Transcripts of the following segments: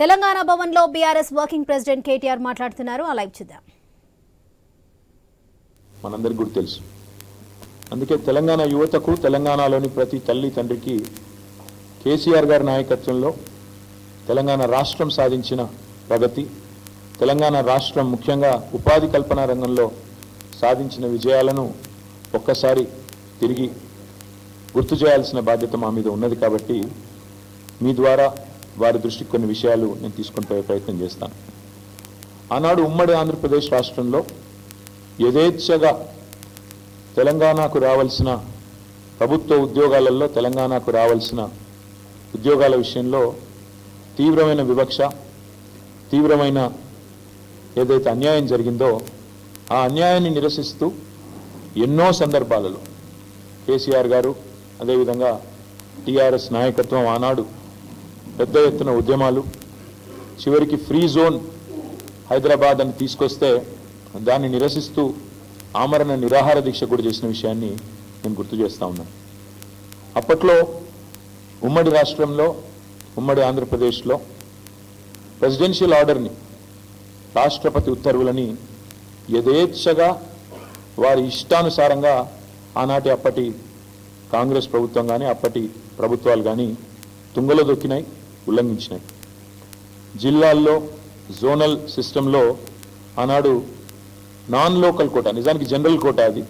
తెలంగాణ భవన్లో BRS working president KTR మాట్లాడుతున్నారు. ఆ లైవ్ చూద్దాం. మనందరికీ కూడా తెలుసు. అందుకే తెలంగాణ యువతకు, తెలంగాణలోని ప్రతి తల్లి తండ్రికి కేసీఆర్ గారి నాయకత్వంలో తెలంగాణ రాష్ట్రం సాధించిన ప్రగతి, తెలంగాణ రాష్ట్రం ముఖ్యంగా ఉపాధి కల్పన రంగంలో సాధించిన విజయాలను ఒక్కసారి తిరిగి గుర్తు చేయాల్సిన బాధ్యత మా మీద ఉన్నది. కాబట్టి మీ ద్వారా వారి దృష్టికి కొన్ని విషయాలు నేను తీసుకొని పోయే ప్రయత్నం చేస్తాను. ఆనాడు ఉమ్మడి ఆంధ్రప్రదేశ్ రాష్ట్రంలో యథేచ్ఛగా తెలంగాణకు రావాల్సిన ప్రభుత్వ ఉద్యోగాలలో తెలంగాణకు రావాల్సిన ఉద్యోగాల విషయంలో తీవ్రమైన వివక్ష, తీవ్రమైన ఏదైతే అన్యాయం జరిగిందో ఆ అన్యాయాన్ని నిరసిస్తూ ఎన్నో సందర్భాలలో కేసీఆర్ గారు, అదేవిధంగా టీఆర్ఎస్ నాయకత్వం ఆనాడు పెద్ద ఎత్తున ఉద్యమాలు, చివరికి ఫ్రీ జోన్ హైదరాబాద్ అని తీసుకొస్తే దాన్ని నిరసిస్తూ ఆమరణ నిరాహార దీక్ష కూడా చేసిన విషయాన్ని నేను గుర్తు చేస్తా ఉన్నాను. అప్పట్లో ఉమ్మడి రాష్ట్రంలో, ఉమ్మడి ఆంధ్రప్రదేశ్లో ప్రెసిడెన్షియల్ ఆర్డర్ని, రాష్ట్రపతి ఉత్తర్వులని యథేచ్ఛగా వారి ఇష్టానుసారంగా ఆనాటి అప్పటి కాంగ్రెస్ ప్రభుత్వం కానీ అప్పటి ప్రభుత్వాలు కానీ తుంగలో దొక్కినాయి, ఉల్లంఘించినాయి. జిల్లాల్లో జోనల్ సిస్టంలో ఆనాడు నాన్ లోకల్ కోటా, నిజానికి జనరల్ కోటా అది,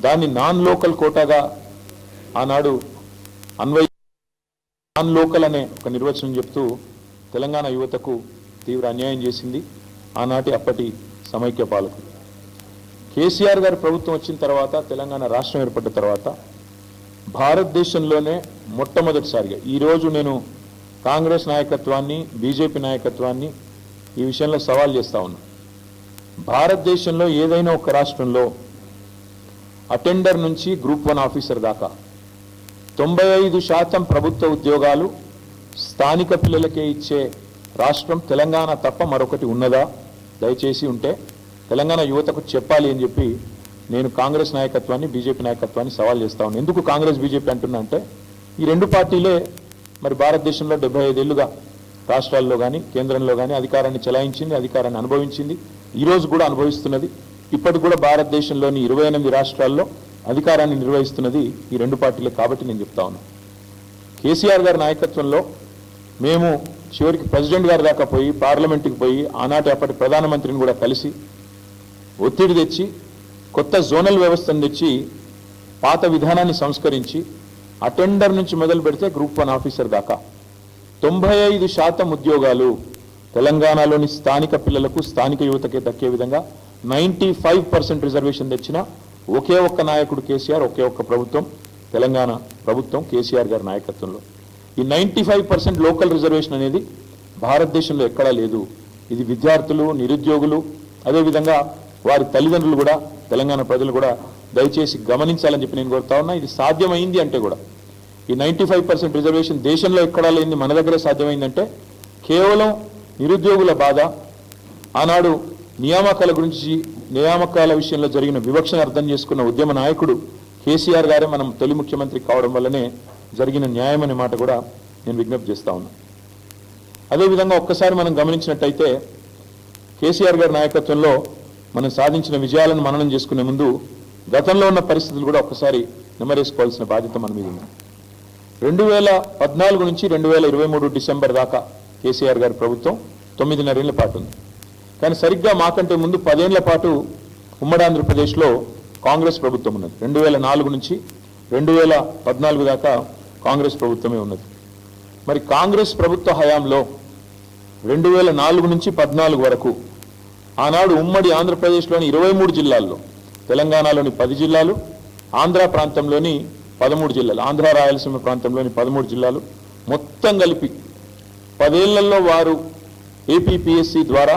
దాన్ని నాన్ లోకల్ కోటాగా ఆనాడు నాన్ లోకల్ అనే ఒక నిర్వచనం చెప్తూ తెలంగాణ యువతకు తీవ్ర అన్యాయం చేసింది ఆనాటి అప్పటి సమైక్య పాలకులు. కేసీఆర్ గారి ప్రభుత్వం వచ్చిన తర్వాత, తెలంగాణ రాష్ట్రం ఏర్పడ్డ తర్వాత భారతదేశంలోనే మొట్టమొదటిసారిగా, ఈరోజు నేను కాంగ్రెస్ నాయకత్వాన్ని, బీజేపీ నాయకత్వాన్ని ఈ విషయంలో సవాల్ చేస్తా ఉన్నా. భారతదేశంలో ఏదైనా ఒక రాష్ట్రంలో అటెండర్ నుంచి గ్రూప్ 1 ఆఫీసర్ దాకా 95% ప్రభుత్వ ఉద్యోగాలు స్థానిక పిల్లలకే ఇచ్చే రాష్ట్రం తెలంగాణ తప్ప మరొకటి ఉన్నదా? దయచేసి ఉంటే తెలంగాణ యువతకు చెప్పాలి అని చెప్పి నేను కాంగ్రెస్ నాయకత్వాన్ని, బీజేపీ నాయకత్వాన్ని సవాల్ చేస్తా ఉన్నాను. ఎందుకు కాంగ్రెస్ బీజేపీ అంటున్నా అంటే, ఈ రెండు పార్టీలే మరి భారతదేశంలో 75 ఏళ్లుగా రాష్ట్రాల్లో కానీ కేంద్రంలో కానీ అధికారాన్ని చెలాయించింది, అధికారాన్ని అనుభవించింది, ఈరోజు కూడా అనుభవిస్తున్నది. ఇప్పటికి కూడా భారతదేశంలోని 28 రాష్ట్రాల్లో అధికారాన్ని నిర్వహిస్తున్నది ఈ రెండు పార్టీలే. కాబట్టి నేను చెప్తా ఉన్నాను, కేసీఆర్ గారి నాయకత్వంలో మేము చివరికి ప్రెసిడెంట్ గారి దాకా పోయి, పార్లమెంటుకి పోయి ఆనాటి అప్పటి ప్రధానమంత్రిని కూడా కలిసి ఒత్తిడి తెచ్చి కొత్త జోనల్ వ్యవస్థను తెచ్చి పాత విధానాన్ని సంస్కరించి అటెండర్ నుంచి మొదలు పెడితే గ్రూప్ 1 ఆఫీసర్ దాకా 95% ఉద్యోగాలు తెలంగాణలోని స్థానిక పిల్లలకు, స్థానిక యువతకే దక్కే విధంగా 95% రిజర్వేషన్ తెచ్చిన ఒకే ఒక్క నాయకుడు కేసీఆర్, ఒకే ఒక్క ప్రభుత్వం తెలంగాణ ప్రభుత్వం కేసీఆర్ గారి నాయకత్వంలో. ఈ 95% లోకల్ రిజర్వేషన్ అనేది భారతదేశంలో ఎక్కడా లేదు. ఇది విద్యార్థులు, నిరుద్యోగులు, అదేవిధంగా వారి తల్లిదండ్రులు కూడా, తెలంగాణ ప్రజలు కూడా దయచేసి గమనించాలని చెప్పి నేను కోరుతా ఉన్నా. ఇది సాధ్యమైంది అంటే కూడా, ఈ 95% రిజర్వేషన్ దేశంలో ఎక్కడా లేని మన దగ్గరే సాధ్యమైందంటే కేవలం నిరుద్యోగుల బాధ, ఆనాడు నియామకాల గురించి, నియామకాల విషయంలో జరిగిన వివక్షను అర్థం చేసుకున్న ఉద్యమ నాయకుడు కేసీఆర్ గారే మనం తొలి ముఖ్యమంత్రి కావడం వల్లనే జరిగిన న్యాయం అనే మాట కూడా నేను విజ్ఞప్తి చేస్తా ఉన్నా. అదేవిధంగా ఒక్కసారి మనం గమనించినట్టయితే కేసీఆర్ గారి నాయకత్వంలో మనం సాధించిన విజయాలను మననం చేసుకునే ముందు గతంలో ఉన్న పరిస్థితులు కూడా ఒక్కసారి నెమరేసుకోవాల్సిన బాధ్యత మన మీద ఉంది. 2014 నుంచి 2023 డిసెంబర్ దాకా కేసీఆర్ గారి ప్రభుత్వం 9.5 ఏళ్ల పాటు ఉంది. కానీ సరిగ్గా మాకంటే ముందు 10 ఏళ్ల పాటు ఉమ్మడి ఆంధ్రప్రదేశ్లో కాంగ్రెస్ ప్రభుత్వం ఉన్నది. 2004 నుంచి 2014 దాకా కాంగ్రెస్ ప్రభుత్వమే ఉన్నది. మరి కాంగ్రెస్ ప్రభుత్వ హయాంలో 2004 నుంచి 2014 వరకు ఆనాడు ఉమ్మడి ఆంధ్రప్రదేశ్లోని 23 జిల్లాల్లో, తెలంగాణలోని 10 జిల్లాలు, ఆంధ్ర ప్రాంతంలోని 13 జిల్లాలు, ఆంధ్ర రాయలసీమ ప్రాంతంలోని 13 జిల్లాలు మొత్తం కలిపి 10 ఏళ్లలో వారు ఏపీపీఎస్సీ ద్వారా,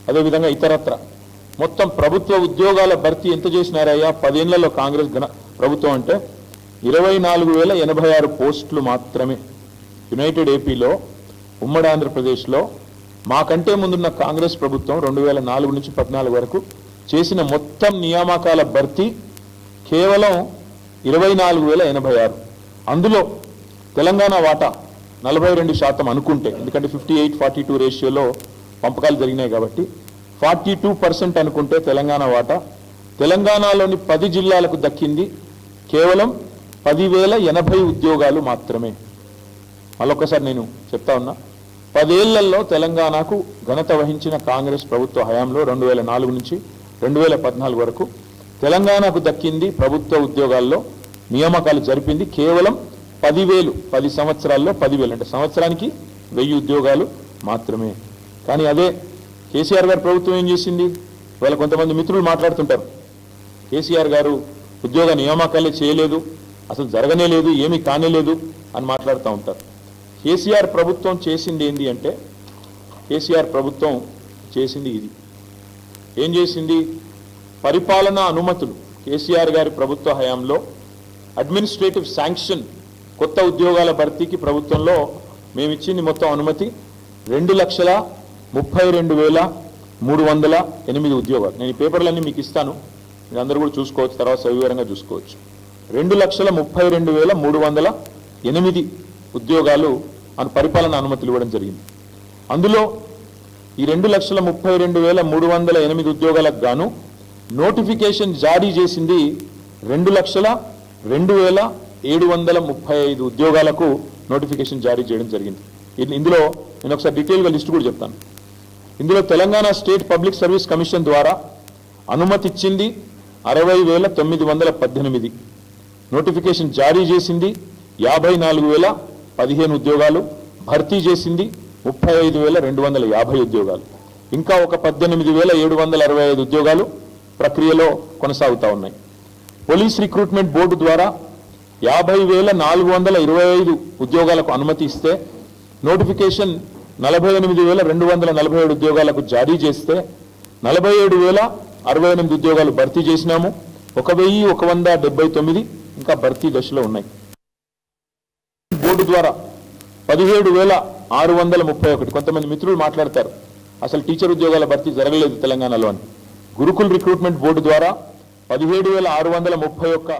అదేవిధంగా ఇతరత్ర మొత్తం ప్రభుత్వ ఉద్యోగాల భర్తీ ఎంత చేసినారయ్యా 10 ఏళ్లలో కాంగ్రెస్ ప్రభుత్వం అంటే 24,086 పోస్టులు మాత్రమే. యునైటెడ్ ఏపీలో, ఉమ్మడి ఆంధ్రప్రదేశ్లో మాకంటే ముందున్న కాంగ్రెస్ ప్రభుత్వం 2004 నుంచి 2014 వరకు చేసిన మొత్తం నియామకాల భర్తీ కేవలం 24,086. అందులో తెలంగాణ వాటా 42% అనుకుంటే, ఎందుకంటే 58-42 రేషియోలో పంపకాలు జరిగినాయి కాబట్టి 42% అనుకుంటే తెలంగాణ వాటా తెలంగాణలోని 10 జిల్లాలకు దక్కింది కేవలం 10,080 ఉద్యోగాలు మాత్రమే. మళ్ళొక్కసారి నేను చెప్తా ఉన్నా, 10 ఏళ్లలో తెలంగాణకు ఘనత వహించిన కాంగ్రెస్ ప్రభుత్వ హయాంలో 2004 నుంచి 2014 వరకు తెలంగాణకు దక్కింది ప్రభుత్వ ఉద్యోగాల్లో నియామకాలు జరిపింది కేవలం 10,000. 10 సంవత్సరాల్లో 10,000 అంటే సంవత్సరానికి 1000 ఉద్యోగాలు మాత్రమే. కానీ అదే కేసీఆర్ గారు ప్రభుత్వం ఏం చేసింది? ఇవాళ కొంతమంది మిత్రులు మాట్లాడుతుంటారు, కేసీఆర్ గారు ఉద్యోగ నియామకాలే చేయలేదు, అసలు జరగనే లేదు, ఏమీ కానేలేదు అని మాట్లాడుతూ ఉంటారు. కేసీఆర్ ప్రభుత్వం చేసింది ఏంటి అంటే, కేసీఆర్ ప్రభుత్వం చేసింది ఇది. ఏం చేసింది? పరిపాలనా అనుమతులు కేసీఆర్ గారి ప్రభుత్వ హయాంలో అడ్మినిస్ట్రేటివ్ శాంక్షన్ కొత్త ఉద్యోగాల భర్తీకి ప్రభుత్వంలో మేము ఇచ్చింది మొత్తం అనుమతి 2,32,308 ఉద్యోగాలు. నేను ఈ పేపర్లన్నీ మీకు ఇస్తాను, మీరు అందరూ కూడా చూసుకోవచ్చు, తర్వాత సవివరంగా చూసుకోవచ్చు. 2,32,308 ఉద్యోగాలు పరిపాలన అనుమతులు ఇవ్వడం జరిగింది. అందులో ఈ 2,32,308 ఉద్యోగాలకు గాను నోటిఫికేషన్ జారీ చేసింది 2,02,735 ఉద్యోగాలకు నోటిఫికేషన్ జారీ చేయడం జరిగింది. ఇందులో నేను ఒకసారి డీటెయిల్గా లిస్ట్ కూడా చెప్తాను. ఇందులో Telangana state public service commission ద్వారా అనుమతి ఇచ్చింది 60,918, నోటిఫికేషన్ జారీ చేసింది 54,015 ఉద్యోగాలు, భర్తీ చేసింది 35,250 ఉద్యోగాలు, ఇంకా ఒక 18,765 ఉద్యోగాలు ప్రక్రియలో కొనసాగుతూ ఉన్నాయి. పోలీస్ రిక్రూట్మెంట్ బోర్డు ద్వారా 50,425 ఉద్యోగాలకు అనుమతి ఇస్తే నోటిఫికేషన్ 48,247 ఉద్యోగాలకు జారీ చేస్తే 47,068 ఉద్యోగాలు భర్తీ చేసినాము. 1,179 ఇంకా భర్తీ దశలో ఉన్నాయి. బోర్డు ద్వారా 17,631. కొంతమంది మిత్రులు మాట్లాడతారు అసలు టీచర్ ఉద్యోగాల భర్తీ జరగలేదు తెలంగాణలో అని. గురుకుల్ రిక్రూట్మెంట్ బోర్డు ద్వారా 17,631